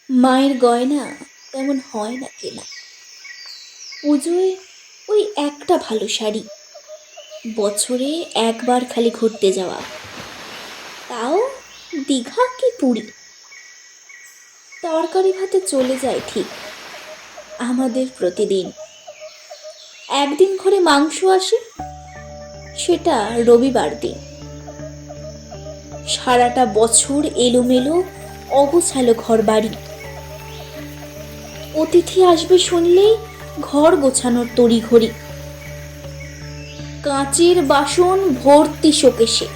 মায়ের গয়না তেমন হয় না কেনা। পুজোয় ওই একটা ভালো শাড়ি, বছরে একবার খালি ঘুরতে যাওয়া, তাও দীঘা কি পুরী। তরকারি ভাতে চলে যায় ঠিক আমাদের প্রতিদিন। একদিন ঘরে মাংস আসে, সেটা রবিবার দিন। সারাটা বছর এলোমেলো অগোছালো ঘর বাড়ি। অতিথি আসবে শুনলেই ঘর গোছানোর তড়িঘড়ি। কাঁচের বাসন ভর্তি শোকেশে,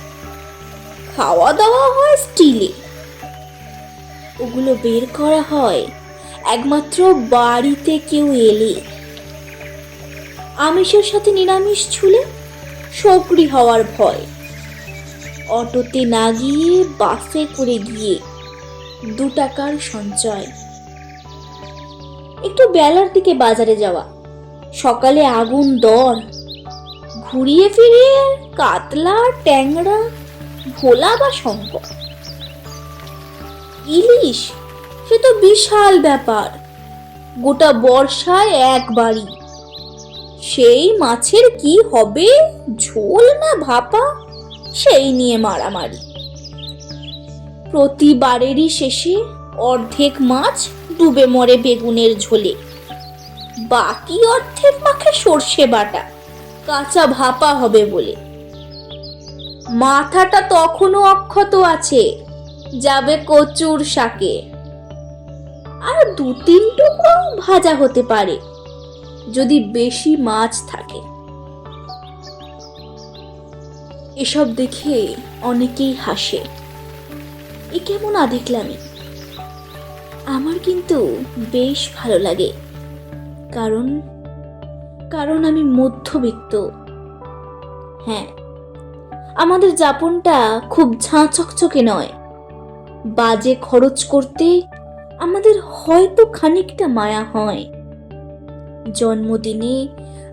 খাওয়া দাওয়া হয় স্টিলে। ওগুলো বের করা হয় একমাত্র বাড়িতে কেউ এলে। আমিষের সাথে নিরামিষ ছুলে সক্রি হওয়ার ভয়। অটোতে না গিয়ে বাসে করে গিয়ে 2 টাকার সঞ্চয়। একটু বেলার দিকে বাজারে যাওয়া, সকালে আগুন দর, ঘুরিয়ে ফিরিয়ে কাতলা, ট্যাংরা, ভোলা বা শঙ্কর। ইলিশ সে তো বিশাল ব্যাপার, গোটা বর্ষায় একবারই। সেই মাছের কি হবে, ঝোল না ভাপা, সেই নিয়ে মারামারি। প্রতিবারেরই শেষে অর্ধেক মাছ ডুবে মরে বেগুনের ঝোলে, বাকি অর্ধেক মাখে সর্ষে বাটা, কাঁচা ভাপা হবে বলে। মাথাটা তখনও অক্ষত আছে, যাবে কচুর শাকে। আর 2-3 টুকরো ভাজা হতে পারে যদি বেশি মাছ থাকে। এসব দেখে অনেকেই হাসে, এ কেমন আধিক্লামি। আমার কিন্তু বেশ ভালো লাগে, কারণ কারণ আমি মধ্যবিত্ত। হ্যাঁ, আমাদের যাপনটা খুব ঝাঁ চকচকে নয়। বাজে খরচ করতে আমাদের হয়তো খানিকটা মায়া হয়। জন্মদিনে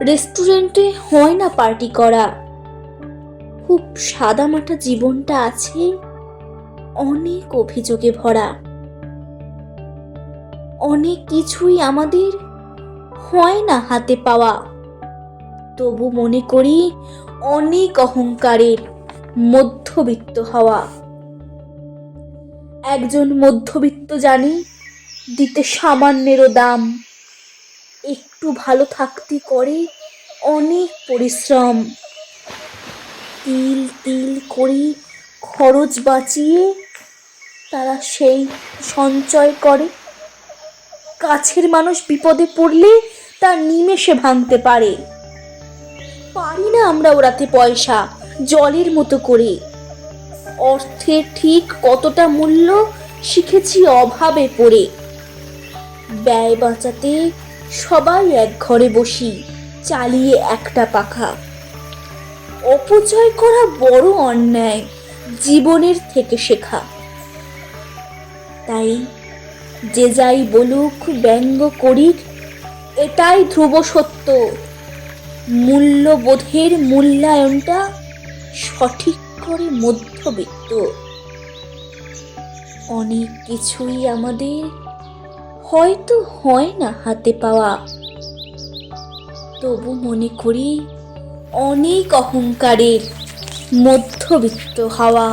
রেস্টুরেন্টে হয় না পার্টি করা। খুব সাদামাটা জীবনটা আছে অনেক অভিযোগে ভরা। অনেক কিছুই আমাদের হয় না হাতে পাওয়া, তবু মনে করি অনেক অহংকারের মধ্যবিত্ত হওয়া। একজন মধ্যবিত্ত জানে দিতে সামান্যেরও দাম। একটু ভালো থাকতে করে অনেক পরিশ্রম। তিল তিল করে খরচ বাঁচিয়ে তারা সেই সঞ্চয় করে। কাছের মানুষ বিপদে পড়লে তা নিমেষে ভাঙতে পারে। পারি না আমরা ওরাতে পয়সা জলের মতো করে। অর্থের ঠিক কতটা মূল্য শিখেছি অভাবে পড়ে। ব্যয় বাঁচাতে সবাই এক ঘরে বসি, চালিয়ে একটা পাখা। অপচয় করা বড় অন্যায়, জীবনের থেকে শেখা। তাই যে যাই বলুক, ব্যঙ্গ করিক, এটাই ধ্রুব সত্য, মূল্যবোধের মূল্যায়নটা সঠিক করে মধ্যবিত্ত। অনেক কিছুই আমাদের হয়তো হয় না হাতে পাওয়া, তবু মনে করি অনেক অহংকারের মধ্যবিত্ত হওয়া।